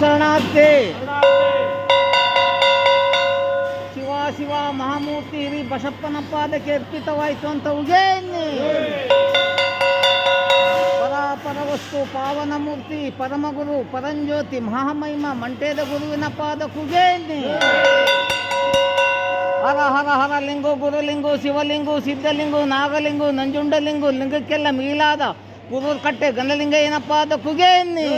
ಶರಣಾರ್ಥಿ. ಶಿವ ಶಿವ ಮಹಾಮೂರ್ತಿ ಹಿರಿ ಬಸಪ್ಪನ ಪಾದಕ್ಕೆ ಅರ್ಪಿತವಾಯಿತು ಅಂತ ಉಗೇನಿ. ಪರಾಪರ ವಸ್ತು ಪಾವನ ಮೂರ್ತಿ ಪರಮಗುರು ಪರಂಜ್ಯೋತಿ ಮಹಾಮಹಿಮ ಮಂಟೇದ ಗುರುವಿನ ಪಾದ ಕುಗೇನಿ. ಹರ ಹರ ಹರ ಲಿಂಗು ಗುರುಲಿಂಗು ಶಿವಲಿಂಗು ಸಿದ್ಧಲಿಂಗು ನಾಗಲಿಂಗು ನಂಜುಂಡಲಿಂಗು ಲಿಂಗಕ್ಕೆಲ್ಲ ಮೀಲಾದ ಕುರೂರು ಕಟ್ಟೆ ಗಣಲಿಂಗಯ್ಯನ ಪಾದ ಕುಗೇನಿ.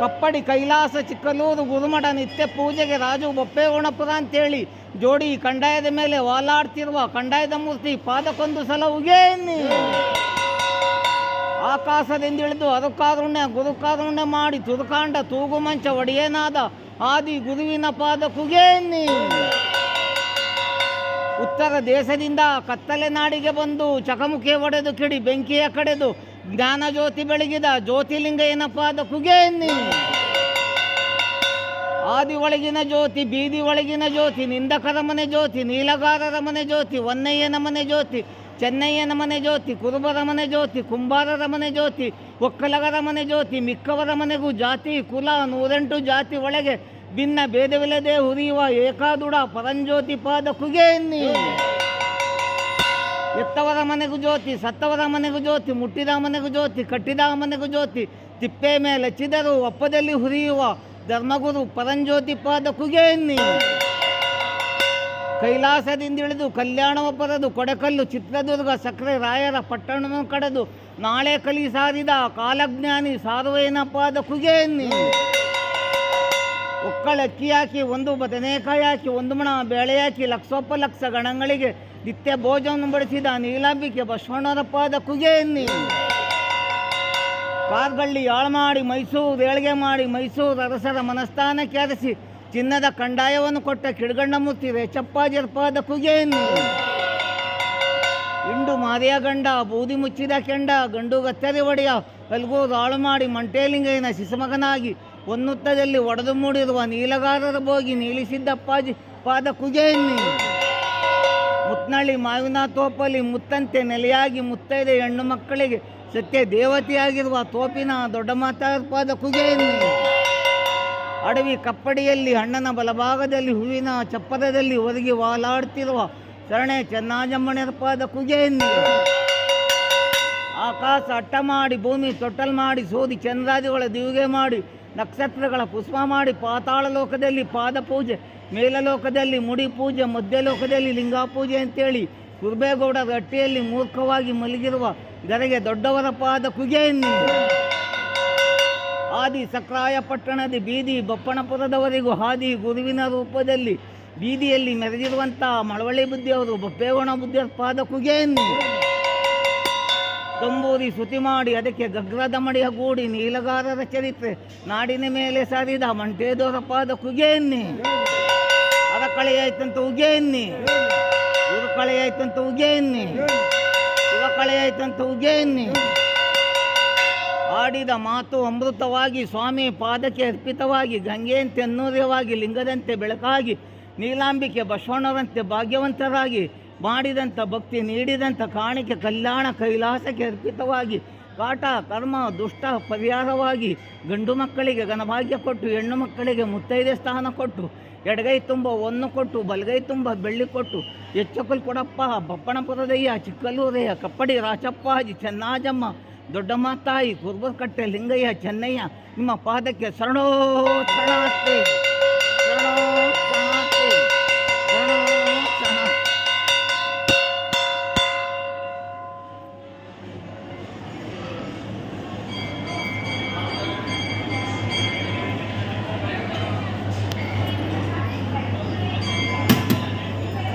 ಕಪ್ಪಡಿ ಕೈಲಾಸ ಚಿಕ್ಕಲೂರು ಗುರುಮಠ ನಿತ್ಯ ಪೂಜೆಗೆ ರಾಜು ಬೊಪ್ಪೇಗೌಡಪುರ ಅಂತೇಳಿ ಜೋಡಿ ಕಂದಾಯದ ಮೇಲೆ ವಾಲಾಡ್ತಿರುವ ಕಂದಾಯದ ಮೂರ್ತಿ ಪಾದಕ್ಕೊಂದು ಸಲ ಉಗೇನಿ. ಆಕಾಶದಿಂದಿಳಿದು ಅರುಕಾರುಣ್ಯ ಗುರುಕಾರುಣ್ಯ ಮಾಡಿ ತುರುಕಾಂಡ ತೂಗುಮಂಚ ಒಡೆಯನಾದ ಆದಿ ಗುರುವಿನ ಪಾದ ಕುಗೇನಿ. ಉತ್ತರ ದೇಶದಿಂದ ಕತ್ತಲೆ ನಾಡಿಗೆ ಬಂದು ಚಕಮುಖಿ ಒಡೆದು ಕಿಡಿ ಬೆಂಕಿಯ ಕಡೆದು ಜ್ಞಾನ ಜ್ಯೋತಿ ಬೆಳಗಿದ ಜ್ಯೋತಿಲಿಂಗಯ್ಯನ ಪಾದ ಕುಗೇನಿ. ಆದಿ ಒಳಗಿನ ಜ್ಯೋತಿ ಬೀದಿ ಒಳಗಿನ ಜ್ಯೋತಿ ನಿಂದಕರ ಮನೆ ಜ್ಯೋತಿ ನೀಲಗಾರರ ಮನೆ ಜ್ಯೋತಿ ಹೊನ್ನಯ್ಯನ ಮನೆ ಜ್ಯೋತಿ ಚೆನ್ನಯ್ಯನ ಮನೆ ಜ್ಯೋತಿ ಕುರುಬರ ಮನೆ ಜ್ಯೋತಿ ಕುಂಬಾರರ ಮನೆ ಜ್ಯೋತಿ ಒಕ್ಕಲಗರ ಮನೆ ಜ್ಯೋತಿ ಮಿಕ್ಕವರ ಮನೆಗೂ ಜಾತಿ ಕುಲ 108 ಜಾತಿ ಒಳಗೆ ಭಿನ್ನ ಭೇದವಿಲ್ಲದೆ ಹುರಿಯುವ ಏಕಾದುಡ ಪರಂಜ್ಯೋತಿ ಪಾದ ಕುಗೇನಿ. ಎತ್ತವರ ಮನೆಗೂ ಜ್ಯೋತಿ ಸತ್ತವರ ಮನೆಗೂ ಜ್ಯೋತಿ ಮುಟ್ಟಿದ ಮನೆಗೂ ಜ್ಯೋತಿ ಕಟ್ಟಿದ ಮನೆಗೂ ಜ್ಯೋತಿ ತಿಪ್ಪೆ ಮೇಲೆ ಹಚ್ಚಿದರೂ ಒಪ್ಪದಲ್ಲಿ ಹುರಿಯುವ ಧರ್ಮಗುರು ಪರಂಜ್ಯೋತಿ ಪಾದ ಕುಗೇನಿ. ಕೈಲಾಸದಿಂದಿಳಿದು ಕಲ್ಯಾಣವ ಪರದು ಕೊಡೆಕಲ್ಲು ಚಿತ್ರದುರ್ಗ ಸಕ್ಕರೆ ರಾಯರ ಪಟ್ಟಣವನ್ನು ಕಡೆದು ನಾಳೆ ಕಲಿ ಸಾರಿದ ಕಾಲಜ್ಞಾನಿ ಸಾರ್ವಯನ ಪಾದ ಕುಗೇನಿ. ಒಕ್ಕಳ ಅಕ್ಕಿ ಹಾಕಿ ಒಂದು ಬದನೆಕಾಯಿ ಹಾಕಿ ಒಂದು ಮಣ ಬೇಳೆ ಹಾಕಿ ಲಕ್ಷೋಪಲಕ್ಷ ಗಣಗಳಿಗೆ ನಿತ್ಯ ಭೋಜನ ಬಡಿಸಿದ ನೀಲಾಂಬಿಕೆ ಬಸವಣ್ಣನ ಪಾದ ಕುಗೇನಿ. ಕಾರ್ಗಳ್ಳಿ ಯಾಳು ಮಾಡಿ ಮೈಸೂರು ಏಳ್ಗೆ ಮಾಡಿ ಮೈಸೂರು ಅರಸರ ಮನಸ್ಥಾನಕ್ಕೆ ಅರಸಿ ಚಿನ್ನದ ಕಂದಾಯವನ್ನು ಕೊಟ್ಟ ಕಿಡ್ಗಣ್ಣ ಮೂರ್ತಿ ರೇಚಪ್ಪಾಜರ ಪಾದ ಕುಗೇನಿ. ಇಂಡು ಮಾರಿಯ ಗಂಡ ಬೂದಿ ಮುಚ್ಚಿದ ಕೆಂಡ ಗಂಡು ಗತ್ತರಿ ಒಡೆಯ ಅಲ್ಗೂರು ಆಳು ಮಾಡಿ ಮಂಟೇಲಿಂಗಯ್ಯನ ಶಿಶುಮಗನಾಗಿ ಒನ್ನುತ್ತದಲ್ಲಿ ಒಡೆದು ಮೂಡಿರುವ ನೀಲಗಾರರ ಬೋಗಿ ನೀಲಿಸಿದ್ದಪ್ಪಾಜಿ ಪಾದ ಕುಗೇನಿ. ಮುತ್ನಳ್ಳಿ ಮಾವಿನ ತೋಪಲ್ಲಿ ಮುತ್ತಂತೆ ನೆಲೆಯಾಗಿ ಮುತ್ತೈದೆ ಹೆಣ್ಣು ಮಕ್ಕಳಿಗೆ ಸತ್ಯ ದೇವತೆಯಾಗಿರುವ ತೋಪಿನ ದೊಡ್ಡ ಮಾತಾರ ಪಾದ ಕುಗೇನಿ. ಅಡವಿ ಕಪ್ಪಡಿಯಲ್ಲಿ ಅಣ್ಣನ ಬಲಭಾಗದಲ್ಲಿ ಹೂವಿನ ಚಪ್ಪರದಲ್ಲಿ ಒದಗಿ ವಾಲಾಡ್ತಿರುವ ಶರಣೆ ಚೆನ್ನಾಜಮ್ಮಣರ ಪಾದ ಕುಗೇನಿ. ಆಕಾಶ ಅಟ್ಟ ಮಾಡಿ ಭೂಮಿ ತೊಟ್ಟಲ್ ಮಾಡಿ ಸೋದಿ ಚಂದ್ರಾದಿಗಳ ದಿವಿಗೆ ಮಾಡಿ ನಕ್ಷತ್ರಗಳ ಪುಷ್ಪ ಮಾಡಿ ಪಾತಾಳ ಲೋಕದಲ್ಲಿ ಪಾದ ಪೂಜೆ ಮೇಲಲೋಕದಲ್ಲಿ ಮುಡಿ ಪೂಜೆ ಮಧ್ಯಲೋಕದಲ್ಲಿ ಲಿಂಗ ಪೂಜೆ ಅಂತೇಳಿ ಕುರ್ಬೇಗೌಡರ ಅಟ್ಟಿಯಲ್ಲಿ ಮೂರ್ಖವಾಗಿ ಮಲಗಿರುವ ಗರೆಗೆ ದೊಡ್ಡವರ ಪಾದ ಕುಗೇನಿ. ಆದಿ ಸಕ್ರಾಯ ಪಟ್ಟಣದ ಬೀದಿ ಬಪ್ಪಣಪುರದವರೆಗೂ ಹಾದಿ ಗುರುವಿನ ರೂಪದಲ್ಲಿ ಬೀದಿಯಲ್ಲಿ ಮೆರೆದಿರುವಂಥ ಮಳವಳ್ಳಿ ಬುದ್ಧಿಯವರು ಬಪ್ಪೇಗೌಡ ಬುದ್ಧಿಯವರ ಪಾದ ಕುಗೇನಿ. ತಂಬೂರಿ ಸ್ತುತಿ ಮಾಡಿ ಅದಕ್ಕೆ ಗಗ್ರದ ಮಡಿಯ ಗೂಡಿ ನೀಲಗಾರರ ಚರಿತ್ರೆ ನಾಡಿನ ಮೇಲೆ ಸಾರಿದ ಮಂಟೇದವರ ಪಾದ ಕುಗೇನಿ. ಅರಕಳೆಯಾಯ್ತಂತ ಉಗೇನಿ ಗುರು ಕಳೆಯಾಯ್ತಂತ ಉಗೇನಿ ಶಿವ ಕಳೆಯಾಯ್ತಂತ ಉಗೇನಿ. ಆಡಿದ ಮಾತು ಅಮೃತವಾಗಿ ಸ್ವಾಮಿ ಪಾದಕ್ಕೆ ಅರ್ಪಿತವಾಗಿ ಗಂಗೆಯಂತೆ ಅನ್ಯೂರ್ಯವಾಗಿ ಲಿಂಗದಂತೆ ಬೆಳಕಾಗಿ ನೀಲಾಂಬಿಕೆ ಬಸವಣ್ಣರಂತೆ ಭಾಗ್ಯವಂತರಾಗಿ ಮಾಡಿದಂಥ ಭಕ್ತಿ ನೀಡಿದಂಥ ಕಾಣಿಕೆ ಕಲ್ಯಾಣ ಕೈಲಾಸಕ್ಕೆ ಅರ್ಪಿತವಾಗಿ ಕಾಟ ಕರ್ಮ ದುಷ್ಟ ಪರಿಹಾರವಾಗಿ ಗಂಡು ಮಕ್ಕಳಿಗೆ ಘನಭಾಗ್ಯ ಕೊಟ್ಟು ಹೆಣ್ಣು ಮಕ್ಕಳಿಗೆ ಮುತ್ತೈದೆ ಸ್ಥಾನ ಕೊಟ್ಟು ಎಡಗೈ ತುಂಬ ಒಂದು ಕೊಟ್ಟು ಬಲಗೈ ತುಂಬ ಬೆಳ್ಳಿ ಕೊಟ್ಟು ಎಚ್ಚಕಲ್ ಕೊಡಪ್ಪ ಬಪ್ಪಣಪುರದಯ್ಯ ಚಿಕ್ಕಲೂರಯ್ಯ ಕಪ್ಪಡಿ ರಾಚಪ್ಪಾಜಿ ಚೆನ್ನಾಜಮ್ಮ ದೊಡ್ಡಮ್ಮ ತಾಯಿ ಕುರ್ಬರ್ಕಟ್ಟೆ ಲಿಂಗಯ್ಯ ಚೆನ್ನಯ್ಯ ನಿಮ್ಮ ಪಾದಕ್ಕೆ ಶರಣೋ ಶರಣಾರ್ಥಿ.